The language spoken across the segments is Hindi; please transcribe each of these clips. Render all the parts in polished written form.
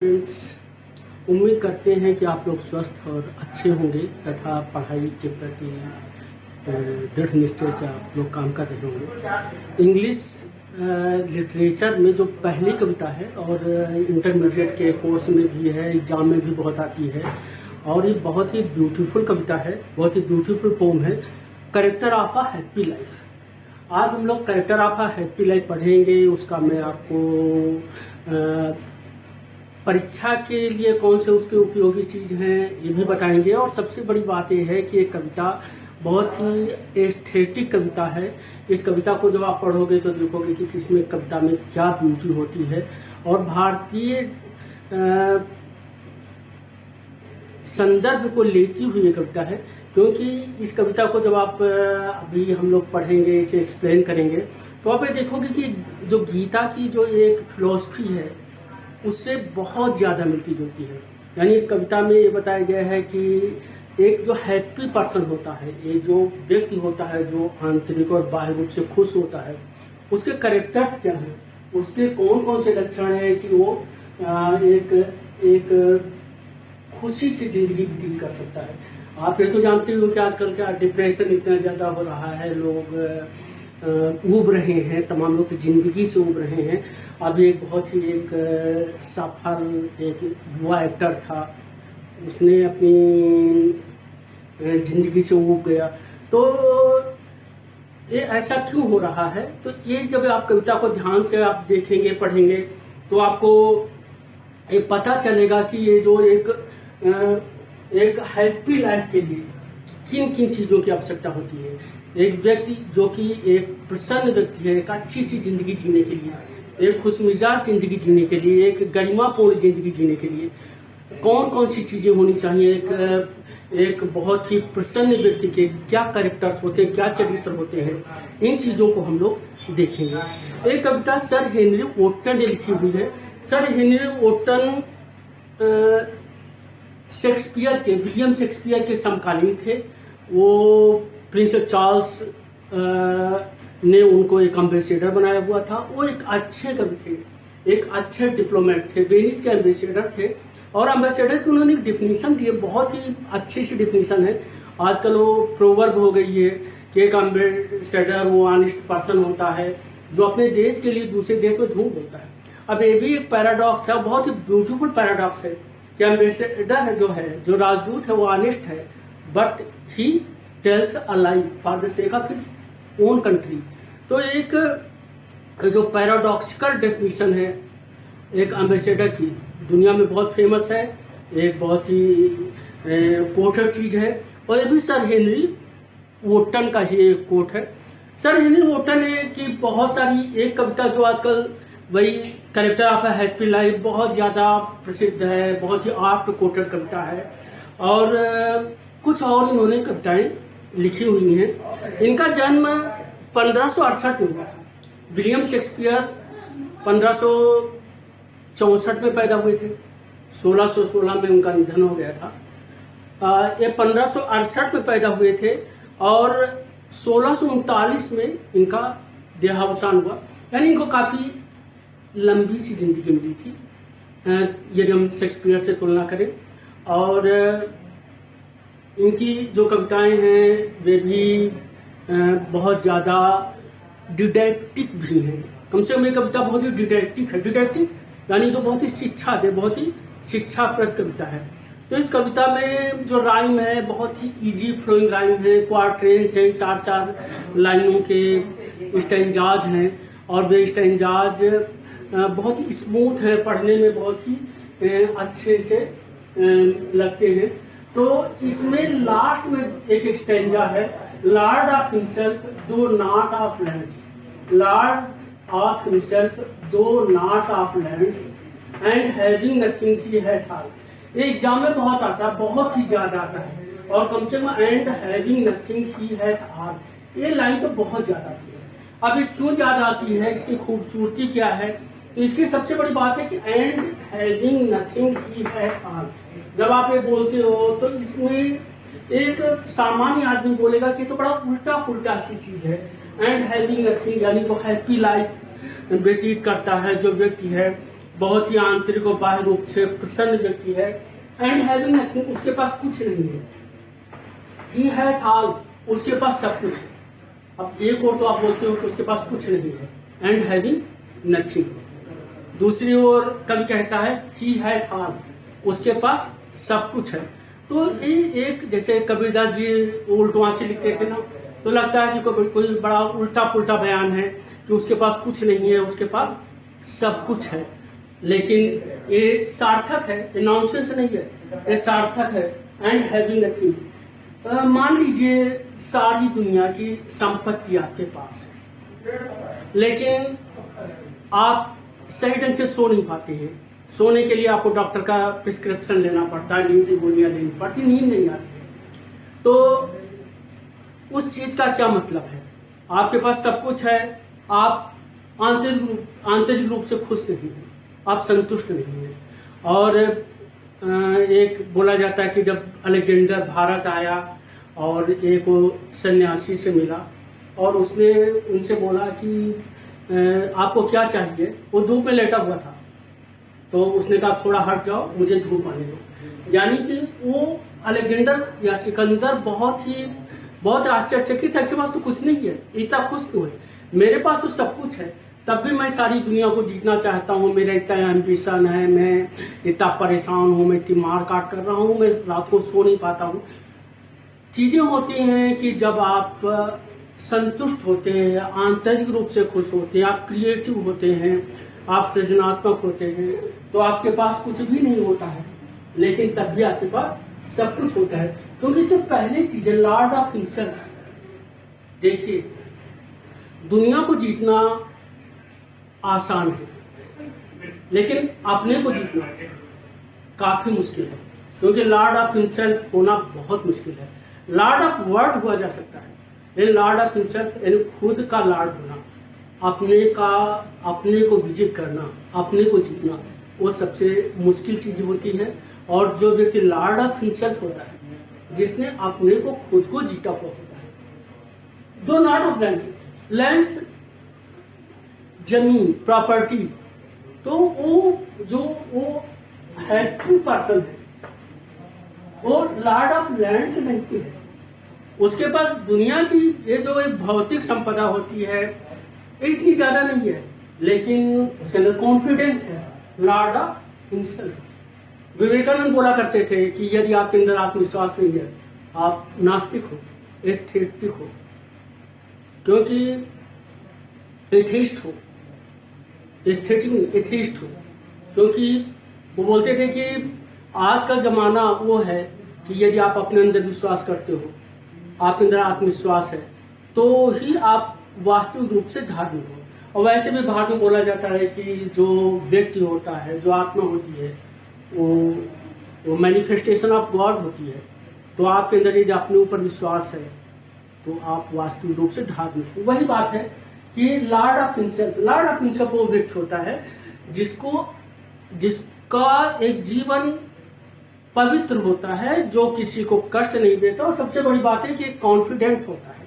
फ्रेंड्स, उम्मीद करते हैं कि आप लोग स्वस्थ और अच्छे होंगे तथा पढ़ाई के प्रति दृढ़ निश्चय से आप लोग काम कर रहे होंगे। इंग्लिश लिटरेचर में जो पहली कविता है और इंटरमीडिएट के कोर्स में भी है, एग्जाम में भी बहुत आती है और ये बहुत ही ब्यूटीफुल कविता है, बहुत ही ब्यूटीफुल पोम है, character of a happy life. आज हम लोग character of a happy life पढ़ेंगे। उसका मैं आपको परीक्षा के लिए कौन से उसके उपयोगी चीज हैं ये भी बताएंगे। और सबसे बड़ी बात यह है कि ये कविता बहुत ही एस्थेटिक कविता है। इस कविता को जब आप पढ़ोगे तो देखोगे कि किसमें कविता में क्या ब्यूटी होती है और भारतीय संदर्भ को लेती हुई ये कविता है। क्योंकि इस कविता को जब आप अभी हम लोग पढ़ेंगे, इसे एक्सप्लेन करेंगे, तो आप ये देखोगे कि जो गीता की जो एक फिलॉसफी है उससे बहुत ज्यादा मिलती जुलती है। यानी इस कविता में ये बताया गया है कि एक जो हैप्पी पर्सन होता है, एक जो व्यक्ति होता है जो आंतरिक और बाह्य रूप से खुश होता है, उसके कैरेक्टर्स क्या हैं, उसके कौन कौन से लक्षण हैं कि वो एक खुशी से जिंदगी व्यतीत कर सकता है। आप ये तो जानते हो कि आजकल क्या डिप्रेशन इतना ज्यादा हो रहा है, लोग ऊब रहे हैं, तमाम लोग जिंदगी से ऊब रहे हैं। अभी एक बहुत ही एक सफल एक युवा एक्टर था, उसने अपनी जिंदगी से ऊब गया। तो ये ऐसा क्यों हो रहा है? तो ये जब आप कविता को ध्यान से आप देखेंगे, पढ़ेंगे, तो आपको ये पता चलेगा कि ये जो एक हैप्पी लाइफ के लिए किन किन चीजों की आवश्यकता होती है। एक व्यक्ति जो कि एक प्रसन्न व्यक्ति है, एक अच्छी सी जिंदगी जीने के लिए, एक खुशमिजाज जिंदगी जीने के लिए, एक गरिमापूर्ण जिंदगी जीने के लिए कौन कौन सी चीजें होनी चाहिए। एक बहुत ही प्रसन्न व्यक्ति के क्या कैरेक्टर्स होते हैं, क्या चरित्र होते हैं, इन चीजों को हम लोग देखेंगे। एक कविता सर हेनरी वोटन ने लिखी हुई है। सर हेनरी वोटन शेक्सपियर के, विलियम शेक्सपियर के समकालीन थे। वो प्रिंस चार्ल्स ने उनको एक एम्बेसडर बनाया हुआ था। वो एक अच्छे कवि थे, एक अच्छे डिप्लोमेट थे, वेनिस के एम्बेसडर थे। और एम्बेसडर की उन्होंने डिफिनीशन दी है, बहुत ही अच्छी सी डिफिनीशन है। आजकल वो प्रोवर्ब हो गई है कि एक एम्बेसडर वो ऑनेस्ट पर्सन होता है जो अपने देश के लिए दूसरे देश में झूठ बोलता है। अब ये भी एक पैराडॉक्स है, बहुत ही ब्यूटीफुल पैराडॉक्स है कि एम्बेसडर जो राजदूत है वो ऑनेस्ट है, but he tells a lie for the sake of his own country. तो एक जो पैराडॉक्सिकल डेफिनेशन है एक एम्बेसडर की, दुनिया में बहुत फेमस है, एक बहुत ही कोटेड चीज है। और ये भी सर हेनरी वोटन का ही एक कोट है। सर हेनरी वोटन ने की बहुत सारी एक कविता जो आजकल वही character of a happy life बहुत ज्यादा प्रसिद्ध है, बहुत ही आप्ट कोटेड कविता है। और कुछ और इन्होंने कविताएं लिखी हुई हैं। इनका जन्म 1568 में हुआ था। विलियम शेक्सपियर 1564 में पैदा हुए थे, 1616 में उनका निधन हो गया था। ये 1568 में पैदा हुए थे और 1639 में इनका देहावसान हुआ। यानी इनको काफी लंबी सी जिंदगी मिली थी यदि हम शेक्सपियर से तुलना करें। और इनकी जो कविताएं हैं वे भी बहुत ज्यादा डिडैक्टिक भी हैं। कम से कम ये कविता बहुत ही डिडैक्टिक है। डिडैक्टिक यानी जो बहुत ही शिक्षा दे, बहुत ही शिक्षाप्रद कविता है। तो इस कविता में जो राइम है बहुत ही इजी फ्लोइंग राइम है, क्वार्ट्रेंस हैं, 4-4 लाइनों के स्टैंजाज हैं और वे स्टैंजाज बहुत ही स्मूथ है, पढ़ने में बहुत ही अच्छे से लगते हैं। तो इसमें लास्ट में एक स्टैंजा है, lord of himself though not of lands, lord of himself though not of lands and having nothing he had all. ये एग्जाम में बहुत आता है, बहुत ही ज्यादा आता है। और कम से come and having nothing he had all, ये लाइन तो बहुत ज्यादा आती है। अब ये क्यों ज्यादा आती है, इसकी खूबसूरती क्या है? तो इसकी सबसे बड़ी बात है कि and having nothing he had all. जब आप ये बोलते हो तो इसमें एक सामान्य आदमी बोलेगा कि तो बड़ा उल्टा पुल्टा सी चीज है। एंड हैविंग नथिंग यानी जो हैप्पी लाइफ व्यतीत करता है जो व्यक्ति है, बहुत ही आंतरिक और बाह्य रूप से प्रसन्न व्यक्ति है। एंड हैविंग नथिंग, उसके पास कुछ नहीं है। ही हैथ ऑल, उसके पास सब कुछ है। अब एक और तो आप बोलते हो कि उसके पास कुछ नहीं है, एंड हैविंग नथिंग। दूसरी ओर कवि कहता है ही हैथ ऑल, उसके पास सब कुछ है। तो ये एक, जैसे कबीरदास जी उल्टवासी लिखते थे ना, तो लगता है कि कोई बड़ा उल्टा पुल्टा बयान है कि उसके पास कुछ नहीं है, उसके पास सब कुछ है। लेकिन ये सार्थक है, ये नॉनसेंस नहीं है, ये सार्थक है। एंड हैविंग नथिंग, मान लीजिए सारी दुनिया की संपत्ति आपके पास है, लेकिन आप सही ढंग से सो नहीं पाते हैं। सोने के लिए आपको डॉक्टर का प्रिस्क्रिप्शन लेना पड़ता है, नींद की गोलियां लेनी पड़ती, नींद नहीं आती है। तो उस चीज का क्या मतलब है? आपके पास सब कुछ है, आप आंतरिक रूप से खुश नहीं है, आप संतुष्ट नहीं है। और एक बोला जाता है कि जब अलेक्जेंडर भारत आया और एक सन्यासी से मिला और उसने उनसे बोला कि आपको क्या चाहिए। वो धूप में लेटा हुआ था, तो उसने कहा थोड़ा हट जाओ, मुझे धूप आने दो। यानी कि वो अलेक्जेंडर या सिकंदर बहुत आश्चर्यचकित है, इसके पास तो कुछ नहीं है, इतना खुश क्यों है? मेरे पास तो सब कुछ है, तब भी मैं सारी दुनिया को जीतना चाहता हूँ, मेरा इतना एम्बिशन है, मैं इतना परेशान हूँ, मैं इतनी मार काट कर रहा हूँ, मैं रात को सो नहीं पाता हूँ। चीजें होती हैं कि जब आप संतुष्ट होते हैं, आंतरिक रूप से खुश होते हैं, आप क्रिएटिव होते हैं, आप सृजनात्मक होते हैं, तो आपके पास कुछ भी नहीं होता है, लेकिन तब भी आपके पास सब कुछ होता है। क्योंकि इससे पहले चीज है लॉर्ड ऑफ हिमसेल्फ। देखिए, दुनिया को जीतना आसान है, लेकिन अपने को जीतना काफी मुश्किल है, क्योंकि लॉर्ड ऑफ हिमसेल्फ होना बहुत मुश्किल है। लॉर्ड ऑफ वर्ड हुआ जा सकता है, लेकिन लॉर्ड ऑफ हिमसेल्फ यानी खुद का लॉर्ड होना, अपने को विजिट करना, अपने को जीतना, वो सबसे मुश्किल चीज होती है। और जो व्यक्ति लॉर्ड ऑफ हिमसेल्फ होता है, जिसने अपने को खुद को जीता हुआ होता है। दो लॉर्ड ऑफ लैंड्स, जमीन, प्रॉपर्टी, तो वो हैप्पी पर्सन है, वो लॉर्ड ऑफ लैंड्स नहीं है। उसके पास दुनिया की ये जो एक भौतिक संपदा होती है, इतनी ज्यादा नहीं है, लेकिन उसके अंदर कॉन्फिडेंस है, लॉर्ड ऑफ हिमसेल्फ। विवेकानंद बोला करते थे कि यदि आपके अंदर आत्मविश्वास नहीं है, आप नास्तिक हो, एस्थेटिक हो, क्योंकि एथिस्ट हो, एस्थेटिक नहीं, एथिस्ट हो। क्योंकि वो बोलते थे कि आज का जमाना वो है कि यदि आप अपने अंदर विश्वास करते हो, आपके अंदर आत्मविश्वास है, तो ही आप वास्तविक रूप से धार्मिक हो। और वैसे भी भारत में बोला जाता है कि जो व्यक्ति होता है, जो आत्मा होती है, वो मैनिफेस्टेशन ऑफ गॉड होती है। तो आपके अंदर यदि अपने ऊपर विश्वास है, तो आप वास्तविक रूप से धार्मिक हो। वही बात है कि लॉर्ड ऑफ हिमसेल्फ वो व्यक्ति होता है जिसका एक जीवन पवित्र होता है, जो किसी को कष्ट नहीं देता, और सबसे बड़ी बात है कि कॉन्फिडेंट होता है,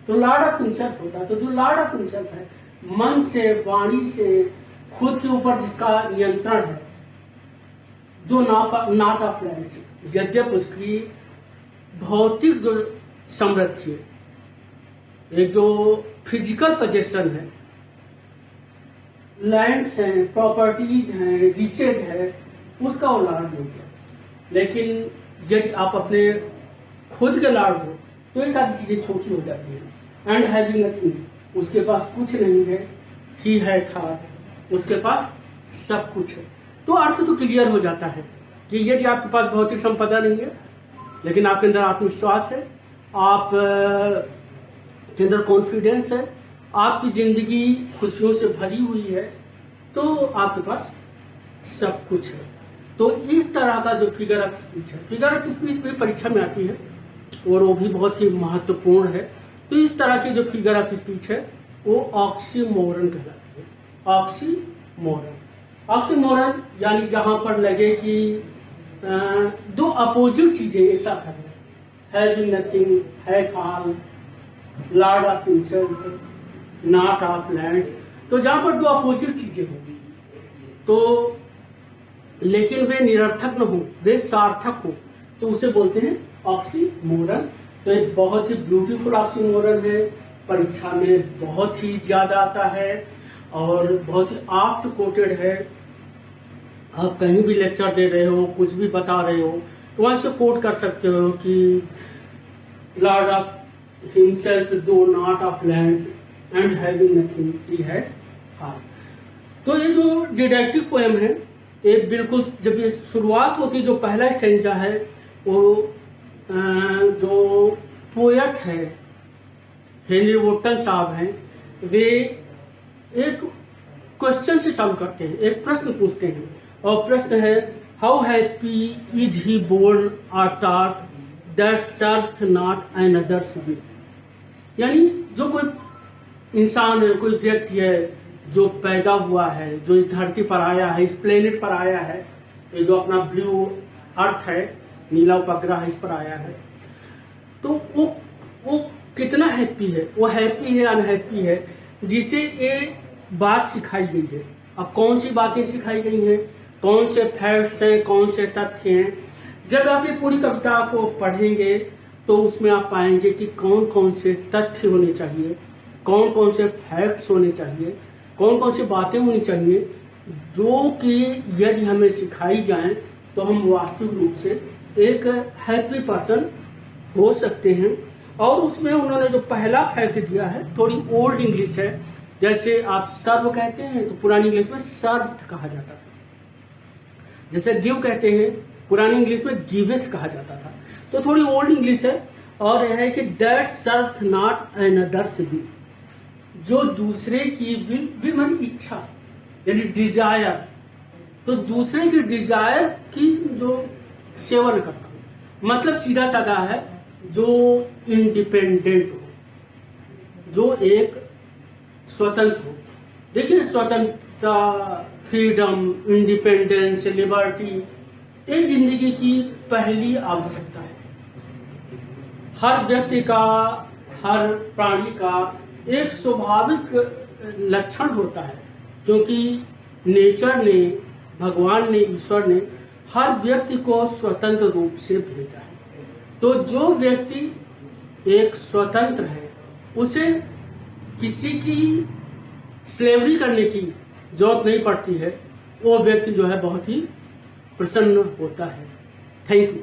तो लॉर्ड ऑफ हिमसेल्फ होता है। तो जो लॉर्ड ऑफ हिमसेल्फ है, मन से, वाणी से, खुद के ऊपर जिसका नियंत्रण है, जो नॉट ऑफ लैंड्स, यद्यप उसकी भौतिक जो समृद्धि है, एक जो फिजिकल पोजेशन है, लैंड्स हैं, प्रॉपर्टीज हैं, रिचेज है, उसका वो लॉर्ड नहीं है। लेकिन यदि आप अपने खुद के लॉर्ड हो, तो ये सारी चीजें छोटी हो जाती हैं। एंड हैविंग नथिंग, उसके पास कुछ नहीं है। ही है था, उसके पास सब कुछ है। तो अर्थ तो क्लियर हो जाता है कि यदि आपके पास भौतिक संपदा नहीं है, लेकिन आपके अंदर आत्मविश्वास है, आप के अंदर कॉन्फिडेंस है, आपकी जिंदगी खुशियों से भरी हुई है, तो आपके पास सब कुछ है। तो इस तरह का जो फिगर ऑफ स्पीच है, फिगर ऑफ स्पीच भी परीक्षा में आती है और वो भी बहुत ही महत्वपूर्ण है। तो इस तरह की जो फिगर ऑफ स्पीच है, वो ऑक्सीमोरन कहलाती है। ऑक्सीमोरन यानी जहां पर लगे कि दो अपोजिट चीजें एक साथ है, having nothing, have all, Lord of himself, not of lands. तो जहां पर दो अपोजिट चीजें होंगी, तो लेकिन वे निरर्थक न हो, वे सार्थक हो, तो उसे बोलते हैं ऑक्सीमोरन। तो एक बहुत ही ब्यूटीफुल ऑक्सीमोरन है, परीक्षा में बहुत ही ज्यादा आता है और बहुत ही आप्ट कोटेड है। आप कहीं भी लेक्चर दे रहे हो, कुछ भी बता रहे हो, तो वहां से कोट कर सकते हो कि Lord of himself though not of lands and having nothing he had heart. तो ये जो डिडक्टिव पोएम है, ये बिल्कुल जब ये शुरुआत होती, जो पहला स्टेंजा है वो जो पोएट है हेनरी वोटन साहब हैं, वे एक क्वेश्चन से चालू करते हैं, एक प्रश्न पूछते हैं, और प्रश्न है how happy is he born are taught that served not another's will. यानी जो कोई इंसान है, कोई व्यक्ति है जो पैदा हुआ है, जो इस धरती पर आया है, इस प्लेनेट पर आया है, ये जो अपना ब्लू अर्थ है, नीला उपग्रह है, इस पर आया है, तो वो कितना हैप्पी है, वो हैप्पी है अनहैप्पी है, जिसे ये बात सिखाई गई है। अब कौन सी बातें सिखाई गई हैं, कौन से फैक्ट्स हैं, कौन से तथ्य हैं, जब आप ये पूरी कविता को पढ़ेंगे तो उसमें आप पाएंगे कि कौन कौन से तथ्य होने चाहिए, कौन कौन से फैक्ट्स होने चाहिए, कौन कौन सी बातें होनी चाहिए, जो कि यदि हमें सिखाई जाए तो हम वास्तविक रूप से एक हैप्पी पर्सन हो सकते हैं। और उसमें उन्होंने जो पहला फैक्ट दिया है, थोड़ी ओल्ड इंग्लिश है, जैसे आप सर्व कहते हैं तो पुरानी इंग्लिश में सर्व्ड कहा जाता था, जैसे गिव कहते हैं पुरानी इंग्लिश में गिवेथ कहा जाता था, तो थोड़ी ओल्ड इंग्लिश है। और यह है कि that served not another's will, जो दूसरे की विल मानी इच्छा, यानी डिजायर, तो दूसरे की डिजायर की जो सेवा न करता हूं, मतलब सीधा साधा है, जो इंडिपेंडेंट हो, जो एक स्वतंत्र हो। देखिए स्वतंत्रता, फ्रीडम, इंडिपेंडेंस, लिबर्टी, ये जिंदगी की पहली आवश्यकता है। हर व्यक्ति का, हर प्राणी का एक स्वाभाविक लक्षण होता है, क्योंकि नेचर ने, भगवान ने, ईश्वर ने हर व्यक्ति को स्वतंत्र रूप से भेजा है। तो जो व्यक्ति एक स्वतंत्र है, उसे किसी की स्लेवरी करने की जरूरत नहीं पड़ती है, वो व्यक्ति जो है बहुत ही प्रसन्न होता है। Thank you.